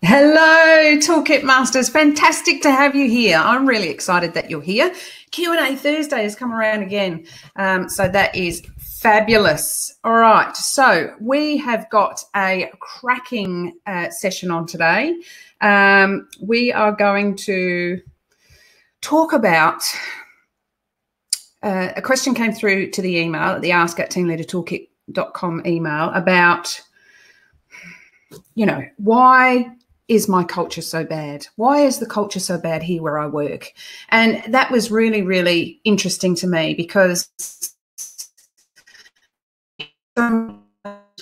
Hello, Toolkit Masters. Fantastic to have you here. I'm really excited that you're here. Q&A Thursday has come around again, so that is fabulous. All right, so we have got a cracking session on today. We are going to talk about a question came through to the email, the ask@teamleadertoolkit.com email about, why is my culture so bad? Why is the culture so bad here where I work? And that was really, really interesting to me because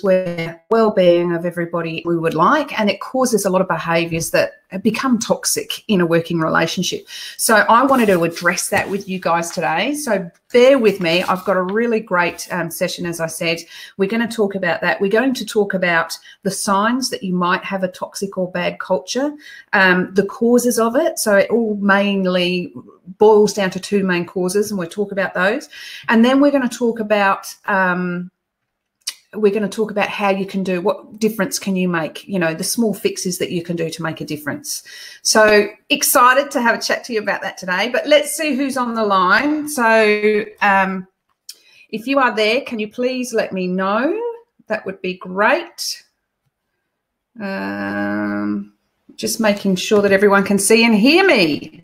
where well-being of everybody we would like, and it causes a lot of behaviours that become toxic in a working relationship. So I wanted to address that with you guys today. So bear with me. I've got a really great session, as I said. We're going to talk about that. We're going to talk about the signs that you might have a toxic or bad culture, the causes of it. So it all mainly boils down to two main causes, and we'll talk about those. And then we're going to talk about how you can do, what difference can you make, the small fixes that you can do to make a difference. So excited to have a chat to you about that today, but let's see who's on the line. So if you are there, can you please let me know? That would be great. Just making sure that everyone can see and hear me.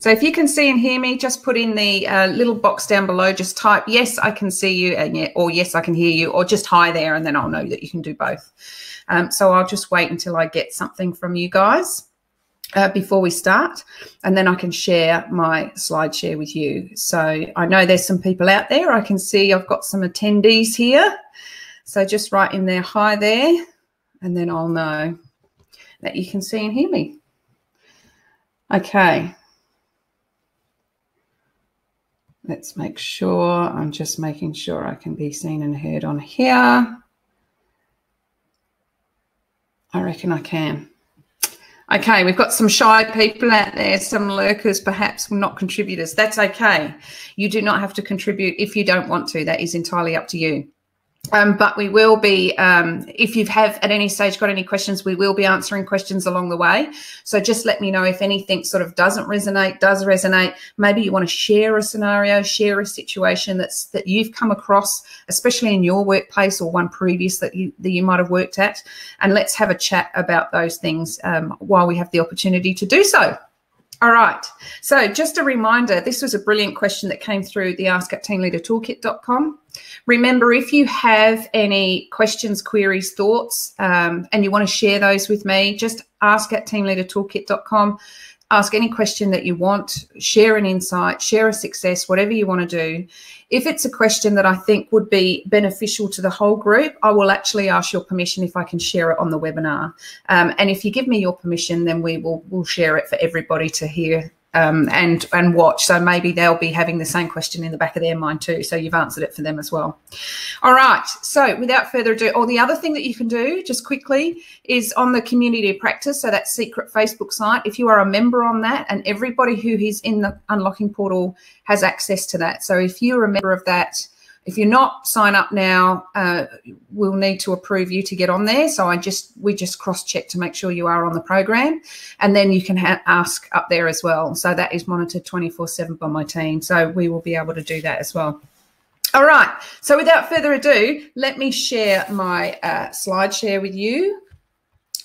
So if you can see and hear me, just put in the little box down below, just type, yes, I can see you, or yes, I can hear you, or just hi there, and then I'll know that you can do both. So I'll just wait until I get something from you guys before we start, and then I can share my slide share with you. So I know there's some people out there. I can see I've got some attendees here. So just write in there, hi there, and then I'll know that you can see and hear me. Okay. Let's make sure. I'm just making sure I can be seen and heard on here. I reckon I can. Okay, we've got some shy people out there, some lurkers, perhaps not contributors. That's okay. You do not have to contribute if you don't want to. That is entirely up to you. But we will be, if you have at any stage got any questions, we will be answering questions along the way. So just let me know if anything sort of doesn't resonate, does resonate. Maybe you want to share a scenario, share a situation that you've come across, especially in your workplace or one previous that you might have worked at. And let's have a chat about those things while we have the opportunity to do so. All right, so just a reminder, this was a brilliant question that came through the ask@teamleadertoolkit.com. Remember, if you have any questions, queries, thoughts, and you want to share those with me, just ask@teamleadertoolkit.com. Ask any question that you want, share an insight, share a success, whatever you want to do. If it's a question that I think would be beneficial to the whole group, I will actually ask your permission if I can share it on the webinar. And if you give me your permission, then we'll share it for everybody to hear and watch. So maybe they'll be having the same question in the back of their mind too. So you've answered it for them as well. All right. So without further ado, the other thing that you can do just quickly is on the community of practice. So that secret Facebook site, if you are a member on that, and everybody who is in the unlocking portal has access to that. So if you're a member of that, if you're not, sign up now. We'll need to approve you to get on there. So we just cross-check to make sure you are on the program, and then you can ask up there as well. So that is monitored 24/7 by my team. So we will be able to do that as well. All right. So without further ado, let me share my slide share with you.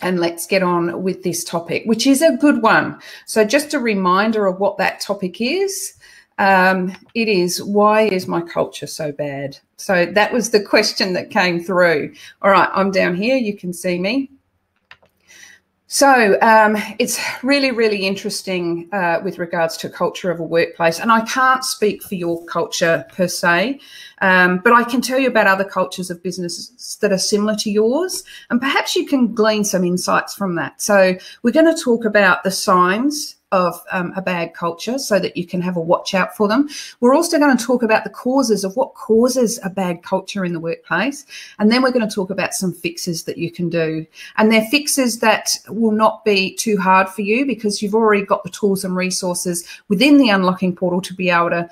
And let's get on with this topic, which is a good one. So just a reminder of what that topic is. It is, why is my culture so bad? So that was the question that came through. All right, I'm down here. You can see me. So it's really, really interesting with regards to culture of a workplace. And I can't speak for your culture per se, but I can tell you about other cultures of businesses that are similar to yours. And perhaps you can glean some insights from that. So we're going to talk about the signs of a bad culture so that you can have a watch out for them. We're also going to talk about the causes of what causes a bad culture in the workplace. And then we're going to talk about some fixes that you can do. And they're fixes that will not be too hard for you because you've already got the tools and resources within the unlocking portal to be able to,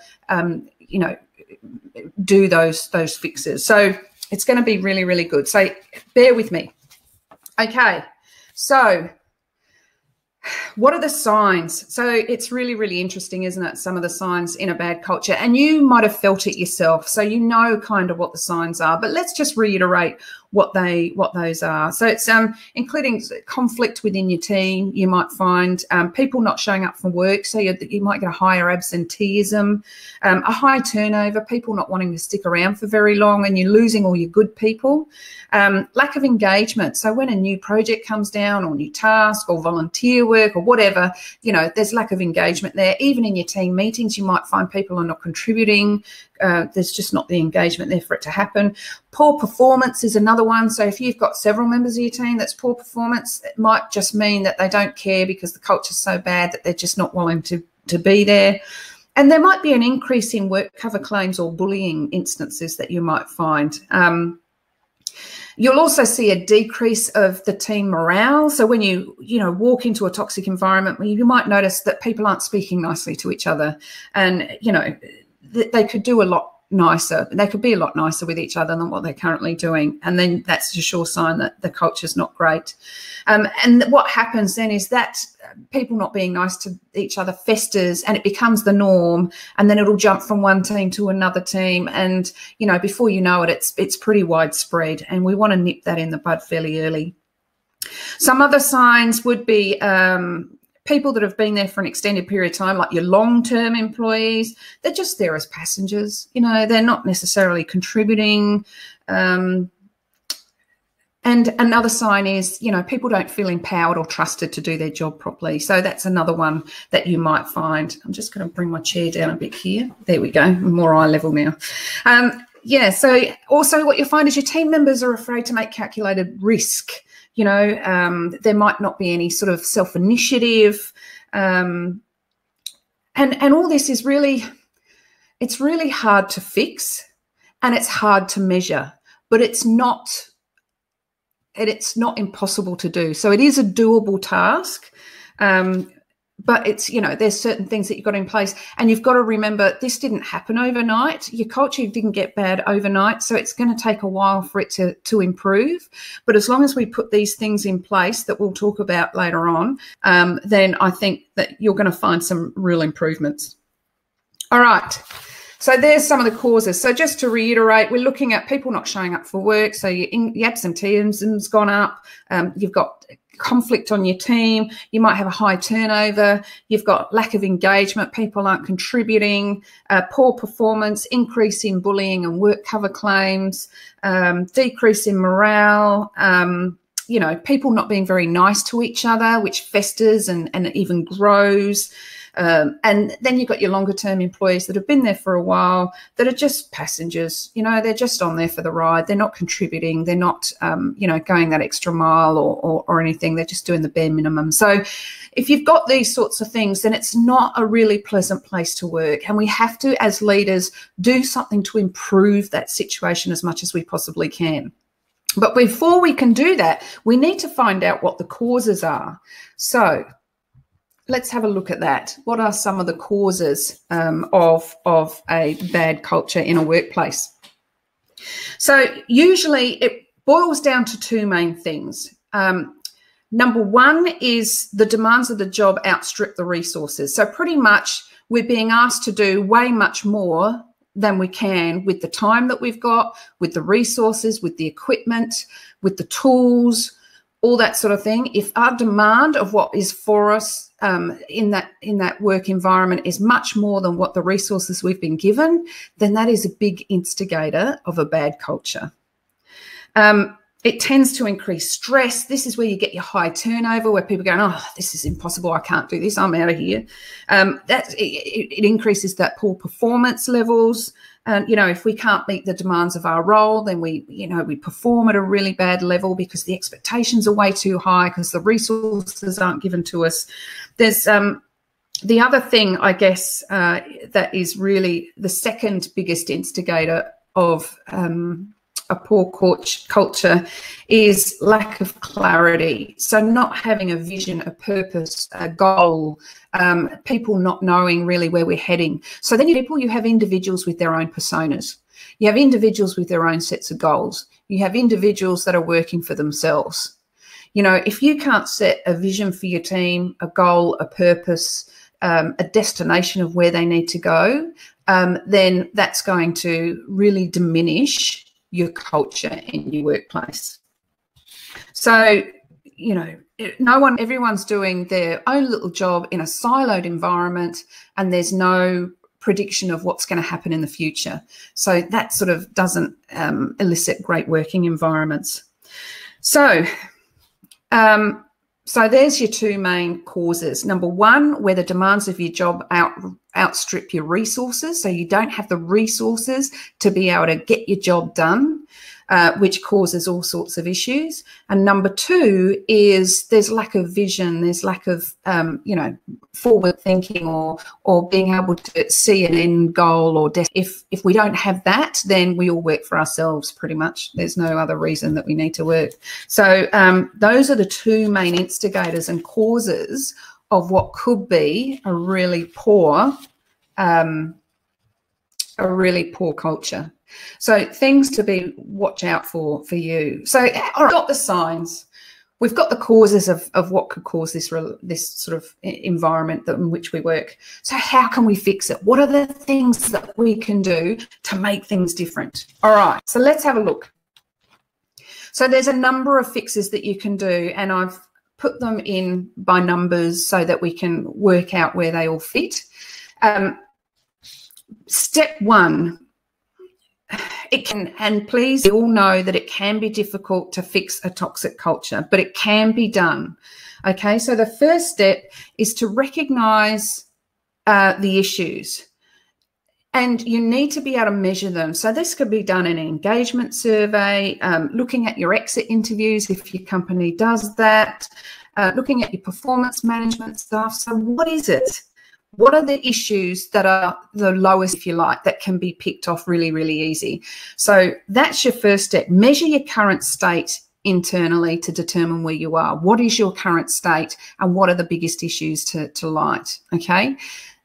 do those fixes. So it's going to be really, really good. So bear with me. Okay. So What are the signs? So it's really, really interesting, isn't it? Some of the signs in a bad culture, and you might have felt it yourself, so you know kind of what the signs are. But let's just reiterate what those are. So it's including conflict within your team. You might find people not showing up for work, so you might get a higher absenteeism, a high turnover, people not wanting to stick around for very long, and you're losing all your good people. Lack of engagement. So when a new project comes down, or new task, or volunteer work, or whatever, you know, there's lack of engagement there. Even in your team meetings, you might find people are not contributing. There's just not the engagement there for it to happen. Poor performance is another one. So if you've got several members of your team that's poor performance, it might just mean that they don't care because the culture's so bad that they're just not willing to be there. And there might be an increase in work cover claims or bullying instances that you might find. You'll also see a decrease of the team morale. So when you walk into a toxic environment, you might notice that people aren't speaking nicely to each other, and they could do a lot nicer. They could be a lot nicer with each other than what they're currently doing, and then that's a sure sign that the culture's not great. And what happens then is that people not being nice to each other festers, and it becomes the norm, and then it'll jump from one team to another team, and before you know it, it's pretty widespread, and we want to nip that in the bud fairly early. Some other signs would be people that have been there for an extended period of time, like your long-term employees. They're just there as passengers. They're not necessarily contributing. And another sign is, people don't feel empowered or trusted to do their job properly. So that's another one that you might find. I'm just going to bring my chair down a bit here. There we go, more eye level now. So also what you'll find is your team members are afraid to make calculated risk. There might not be any sort of self-initiative. And all this is it's really hard to fix, and it's hard to measure, but it's not impossible to do. So it is a doable task. But it's, there's certain things that you've got in place, and you've got to remember this didn't happen overnight. Your culture didn't get bad overnight. So it's going to take a while for it to improve. But as long as we put these things in place that we'll talk about later on, then I think that you're going to find some real improvements. All right. So there's some of the causes. So just to reiterate, we're looking at people not showing up for work. So your absenteeism's gone up. You've got conflict on your team. You might have a high turnover. You've got lack of engagement. People aren't contributing. Poor performance, increase in bullying and work cover claims, decrease in morale. People not being very nice to each other, which festers and even grows. And then you've got your longer term employees that have been there for a while that are just passengers. They're just on there for the ride. They're not contributing. They're not, going that extra mile or anything. They're just doing the bare minimum. So if you've got these sorts of things, then it's not a really pleasant place to work. And we have to, as leaders, do something to improve that situation as much as we possibly can. But before we can do that, we need to find out what the causes are. So let's have a look at that. What are some of the causes of a bad culture in a workplace? So usually it boils down to two main things. Number one is the demands of the job outstrip the resources. So pretty much we're being asked to do way much more than we can with the time that we've got, with the resources, with the equipment, with the tools, all that sort of thing. If our demand of what is for us in that work environment is much more than what the resources we've been given, then that is a big instigator of a bad culture. It tends to increase stress. This is where you get your high turnover, where people are going, oh, this is impossible. I can't do this. I'm out of here. It increases that poor performance levels. And, if we can't meet the demands of our role, then we perform at a really bad level because the expectations are way too high because the resources aren't given to us. There's the other thing, I guess, that is really the second biggest instigator of a poor culture is lack of clarity. So not having a vision, a purpose, a goal, people not knowing really where we're heading. So then you have individuals with their own personas. You have individuals with their own sets of goals. You have individuals that are working for themselves. You know, if you can't set a vision for your team, a goal, a purpose, a destination of where they need to go, then that's going to really diminish your culture in your workplace. So, you know, everyone's doing their own little job in a siloed environment, and there's no prediction of what's going to happen in the future. So that sort of doesn't elicit great working environments. So, so there's your two main causes. Number one, where the demands of your job outstrip your resources. So you don't have the resources to be able to get your job done, which causes all sorts of issues. And number two is there's lack of vision, there's lack of, you know, forward thinking or being able to see an end goal. Or if we don't have that, then we all work for ourselves pretty much. There's no other reason that we need to work. So those are the two main instigators and causes of what could be a really poor culture. So things to be watch out for you. So we've got the signs, we've got the causes of what could cause this sort of environment in which we work. So how can we fix it? What are the things that we can do to make things different? All right, so let's have a look. So there's a number of fixes that you can do, and I've put them in by numbers so that we can work out where they all fit. Step one, it can, and please, we all know that it can be difficult to fix a toxic culture, but it can be done. Okay, so the first step is to recognize the issues, and you need to be able to measure them. So this could be done in an engagement survey, looking at your exit interviews if your company does that, looking at your performance management stuff. So what is it? What are the issues that are the lowest, if you like, that can be picked off really, really easy? So that's your first step. Measure your current state internally to determine where you are. What is your current state and what are the biggest issues to light, okay?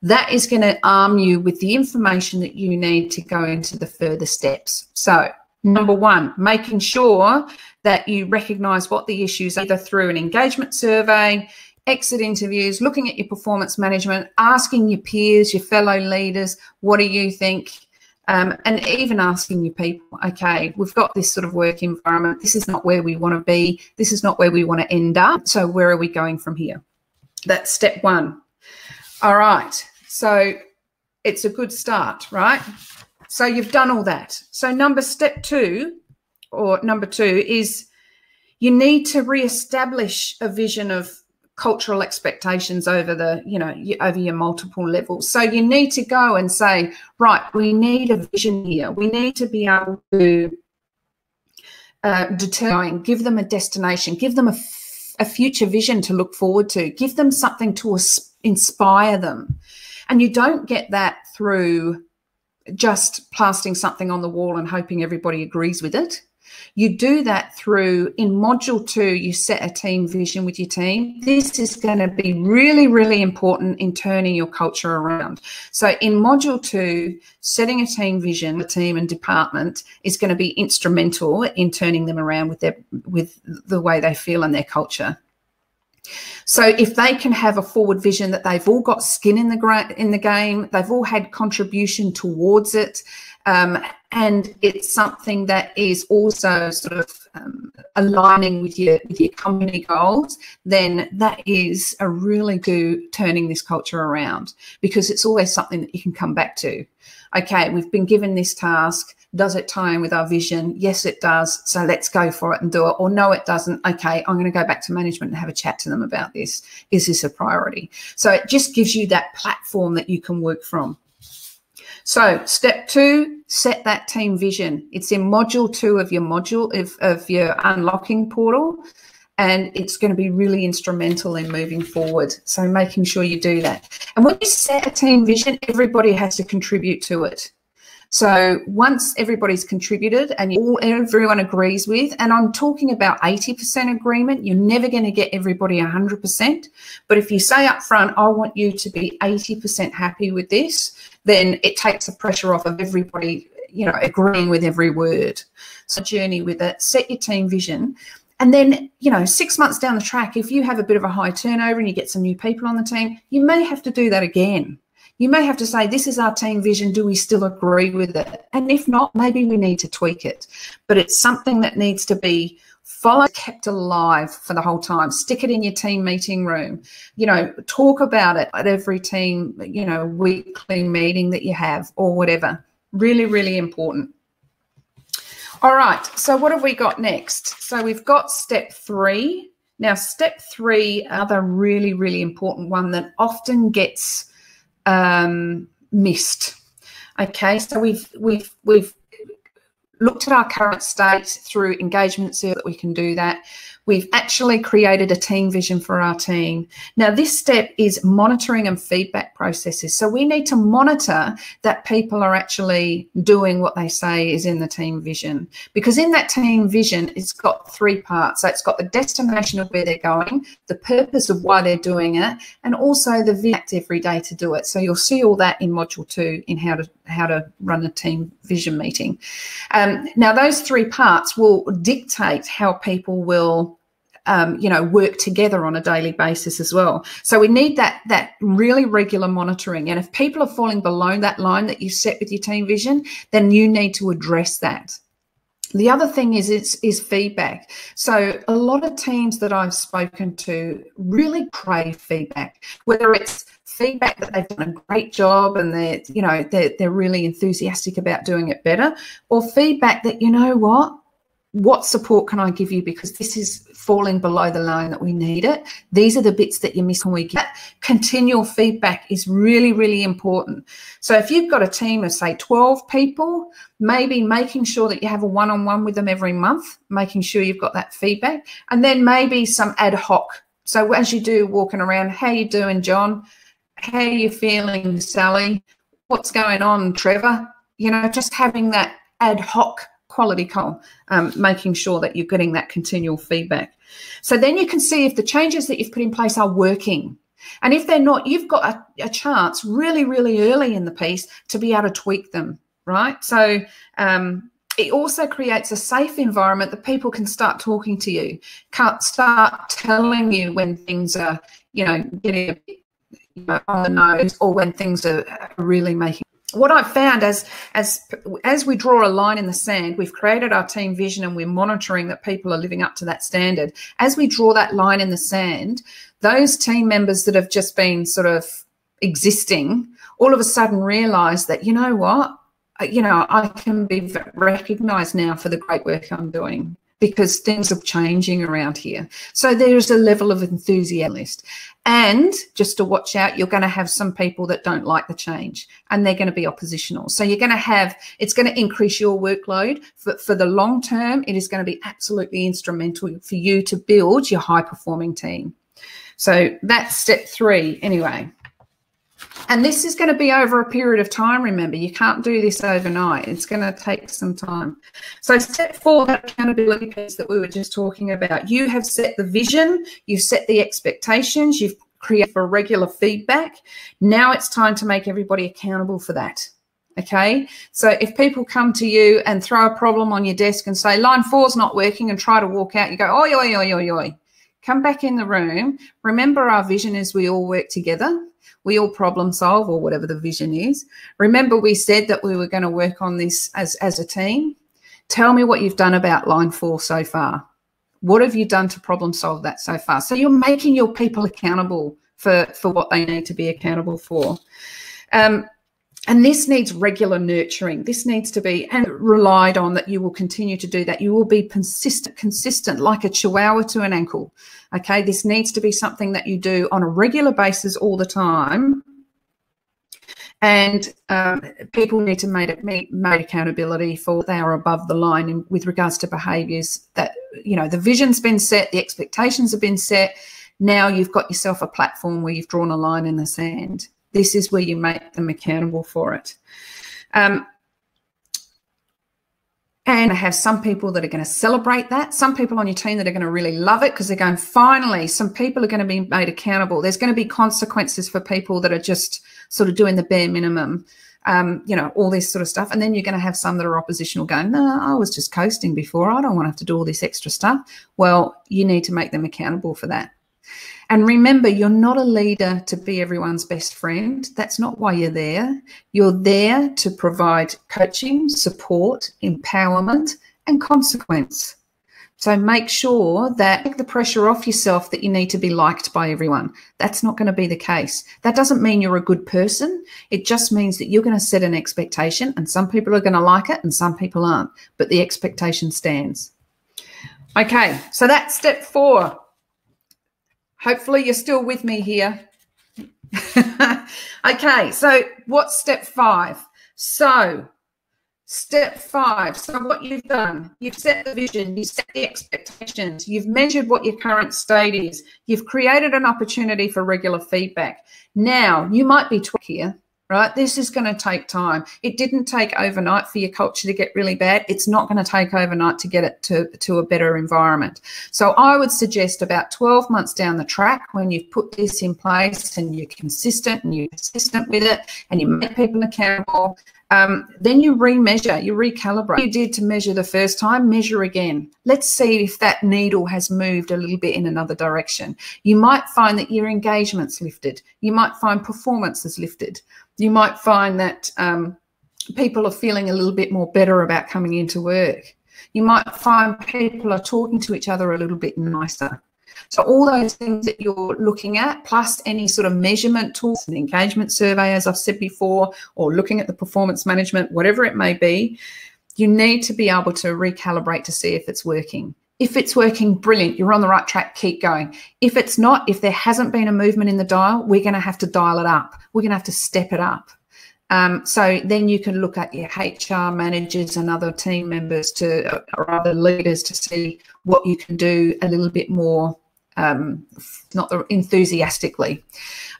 That is going to arm you with the information that you need to go into the further steps. So number one, making sure that you recognise what the issues are, either through an engagement survey, exit interviews, looking at your performance management, asking your peers, your fellow leaders, what do you think? And even asking your people, okay, we've got this sort of work environment. This is not where we want to be. This is not where we want to end up. So where are we going from here? That's step one. All right. So it's a good start, right? So you've done all that. So step two is you need to reestablish a vision of cultural expectations over over your multiple levels. So you need to go and say, right, we need a vision here. We need to be able to determine, give them a destination, give them a future vision to look forward to, give them something to inspire them. And you don't get that through just plastering something on the wall and hoping everybody agrees with it. You do that through, in module 2, you set a team vision with your team. This is going to be really, really important in turning your culture around. So in module 2, setting a team vision, a team and department is going to be instrumental in turning them around with the way they feel and their culture. So if they can have a forward vision that they've all got skin in the game, they've all had contribution towards it, and it's something that is also sort of aligning with your company goals, then that is a really good turning this culture around, because it's always something that you can come back to. Okay, we've been given this task. Does it tie in with our vision? Yes, it does. So let's go for it and do it. Or no, it doesn't. Okay, I'm going to go back to management and have a chat to them about this. Is this a priority? So it just gives you that platform that you can work from. So step 2, set that team vision. It's in module 2 of your of your unlocking portal, and it's going to be really instrumental in moving forward. So making sure you do that. And when you set a team vision, everybody has to contribute to it. So once everybody's contributed and everyone agrees with, and I'm talking about 80% agreement, you're never going to get everybody 100%. But if you say up front, I want you to be 80% happy with this, then it takes the pressure off of everybody, agreeing with every word. So journey with it, set your team vision. And then, you know, 6 months down the track, if you have a bit of a high turnover and you get some new people on the team, you may have to do that again. You may have to say, this is our team vision. Do we still agree with it? And if not, maybe we need to tweak it. But it's something that needs to be followed, kept alive for the whole time. Stick it in your team meeting room. You know, talk about it at every team, you know, weekly meeting that you have or whatever. Really, really important. All right, so what have we got next? So we've got step 3. Now, step 3, another really, really important one that often gets missed. Okay, so we've looked at our current state through engagement so that we can do that. We've actually created a team vision for our team. Now, this step is monitoring and feedback processes. So we need to monitor that people are actually doing what they say is in the team vision. Because in that team vision, it's got 3 parts. So it's got the destination of where they're going, the purpose of why they're doing it, and also the vision every day to do it. So you'll see all that in module 2 in how to run a team vision meeting. Now, those 3 parts will dictate how people will you know, work together on a daily basis as well. So we need that really regular monitoring. And if people are falling below that line that you set with your team vision, then you need to address that. The other thing is feedback. So a lot of teams that I've spoken to really crave feedback, whether it's feedback that they've done a great job and they're really enthusiastic about doing it better, or feedback that, you know what support can I give you because this is falling below the line that we need it. These are the bits that you miss when we get. Continual feedback is really, really important. So if you've got a team of, say, 12 people, maybe making sure that you have a one-on-one with them every month, making sure you've got that feedback, and then maybe some ad hoc. So as you do walking around, how you doing, John? How are you feeling, Sally? What's going on, Trevor? You know, just having that ad hoc quality call, making sure that you're getting that continual feedback. So then you can see if the changes that you've put in place are working. And if they're not, you've got a chance really, really early in the piece to be able to tweak them, right? So it also creates a safe environment that people can start talking to you, can't start telling you when things are, you know, getting a bit, you know, on the nose, or when things are really making. What I've found as we draw a line in the sand, we've created our team vision and we're monitoring that people are living up to that standard. As we draw that line in the sand, those team members that have just been sort of existing all of a sudden realise that, you know what, you know, I can be recognised now for the great work I'm doing, because things are changing around here. So there's a level of enthusiasm. And just to watch out, you're going to have some people that don't like the change and they're going to be oppositional. So you're going to have, it's going to increase your workload. For the long term, it is going to be absolutely instrumental for you to build your high-performing team. So that's step 3 anyway. And this is going to be over a period of time, remember. You can't do this overnight. It's going to take some time. So step 4, that accountability piece that we were just talking about. You have set the vision, you've set the expectations, you've created for regular feedback. Now it's time to make everybody accountable for that. Okay, so if people come to you and throw a problem on your desk and say, line 4's not working, and try to walk out, you go, oi, oi, oi, oi, oi. Come back in the room. Remember, our vision is we all work together. We all problem solve, or whatever the vision is. Remember, we said that we were going to work on this as a team. Tell me what you've done about line 4 so far. What have you done to problem solve that so far? So you're making your people accountable for what they need to be accountable for. And this needs regular nurturing. This needs to be and relied on, that you will continue to do that. You will be consistent like a chihuahua to an ankle. Okay, this needs to be something that you do on a regular basis all the time. And people need to make accountability for they are above the line with regards to behaviours that, you know, the vision's been set, the expectations have been set. Now you've got yourself a platform where you've drawn a line in the sand. This is where you make them accountable for it. And I have some people that are going to celebrate that. Some people on your team that are going to really love it because they're going, finally, some people are going to be made accountable. There's going to be consequences for people that are just sort of doing the bare minimum. you know, all this sort of stuff. And then you're going to have some that are oppositional going, no, I was just coasting before. I don't want to have to do all this extra stuff. Well, you need to make them accountable for that. And remember, you're not a leader to be everyone's best friend. That's not why you're there. You're there to provide coaching, support, empowerment, and consequence. So make sure that take the pressure off yourself that you need to be liked by everyone. That's not going to be the case. That doesn't mean you're a good person. It just means that you're going to set an expectation, and some people are going to like it and some people aren't, but the expectation stands. Okay, so that's step 4. Hopefully you're still with me here. Okay, so what's step 5? So step 5, so what you've done, you've set the vision, you've set the expectations, you've measured what your current state is, you've created an opportunity for regular feedback. Now, you might be here, right? This is going to take time. It didn't take overnight for your culture to get really bad. It's not going to take overnight to get it to a better environment. So I would suggest about 12 months down the track, when you've put this in place and you're consistent and you're persistent with it and you make people accountable, then you remeasure, you recalibrate. You did to measure the first time, measure again. Let's see if that needle has moved a little bit in another direction. You might find that your engagement's lifted. You might find performance is lifted. You might find that people are feeling a little bit more better about coming into work. You might find people are talking to each other a little bit nicer. So all those things that you're looking at, plus any sort of measurement tools, an engagement survey, as I've said before, or looking at the performance management, whatever it may be, you need to be able to recalibrate to see if it's working. If it's working, brilliant, you're on the right track, keep going. If it's not, if there hasn't been a movement in the dial, we're going to have to dial it up. We're going to have to step it up. So then you can look at your HR managers and other team members or other leaders to see what you can do a little bit more not enthusiastically.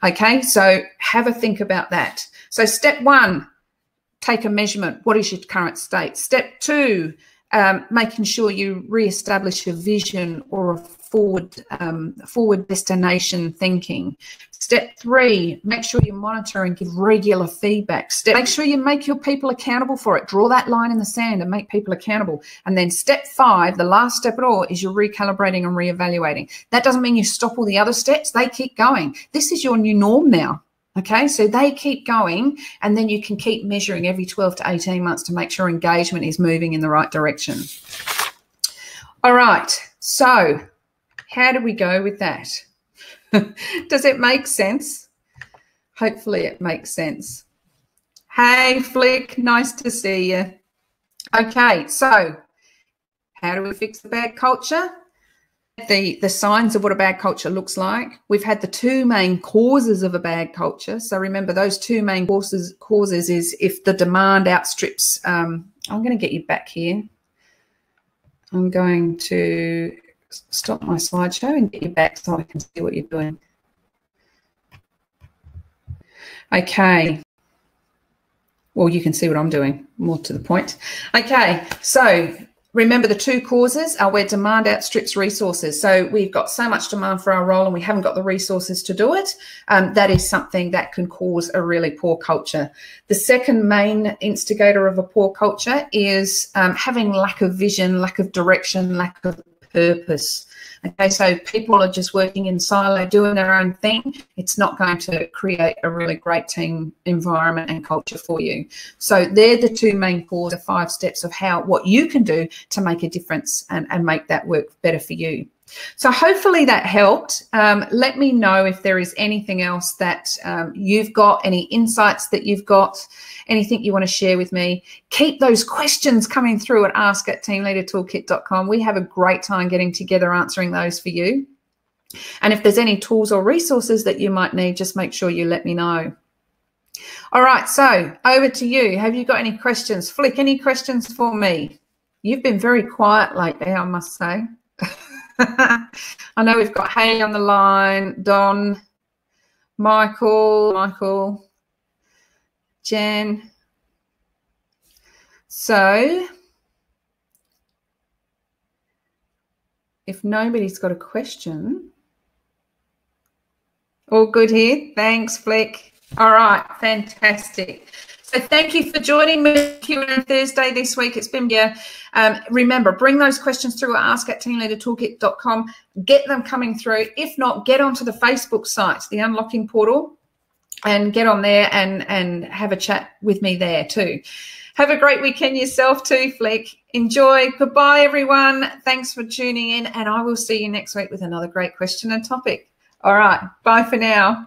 Okay, so have a think about that. So step 1, take a measurement. What is your current state? Step 2, making sure you re-establish a vision or a forward destination thinking. Step 3, make sure you monitor and give regular feedback. Make sure you make your people accountable for it. Draw that line in the sand and make people accountable. And then step 5, the last step at all, is you're recalibrating and reevaluating. That doesn't mean you stop all the other steps. They keep going. This is your new norm now. Okay, so they keep going, and then you can keep measuring every 12 to 18 months to make sure engagement is moving in the right direction. All right, so how do we go with that? Does it make sense? Hopefully it makes sense. Hey, Flick, nice to see you. Okay, so how do we fix the bad culture? The signs of what a bad culture looks like. We've had the 2 main causes of a bad culture. So remember, those 2 main causes is if the demand outstrips. I'm going to get you back here. I'm going to stop my slideshow and get you back so I can see what you're doing. Okay. Well, you can see what I'm doing, more to the point. Okay, so remember, the 2 causes are where demand outstrips resources. So we've got so much demand for our role and we haven't got the resources to do it. That is something that can cause a really poor culture. The second main instigator of a poor culture is having lack of vision, lack of direction, lack of purpose. Okay, so people are just working in silo, doing their own thing. It's not going to create a really great team environment and culture for you. So they're the 2 main causes, the 5 steps of what you can do to make a difference and make that work better for you. So hopefully that helped. Let me know if there is anything else that you've got, any insights that you've got, anything you want to share with me. Keep those questions coming through at ask@teamleadertoolkit.com. We have a great time getting together answering those for you. And if there's any tools or resources that you might need, just make sure you let me know. All right, so over to you. Have you got any questions? Flick, any questions for me? You've been very quiet lately, I must say. I know we've got Hay on the line, Don, Michael, Jen. So if nobody's got a question, all good here. Thanks, Flick. All right, fantastic. So thank you for joining me Q&A Thursday this week. It's been here. Remember, bring those questions through at ask@teamleadertoolkit.com. Get them coming through. If not, get onto the Facebook site, the Unlocking Portal, and get on there and have a chat with me there too. Have a great weekend yourself too, Flick. Enjoy. Goodbye, everyone. Thanks for tuning in, and I will see you next week with another great question and topic. All right. Bye for now.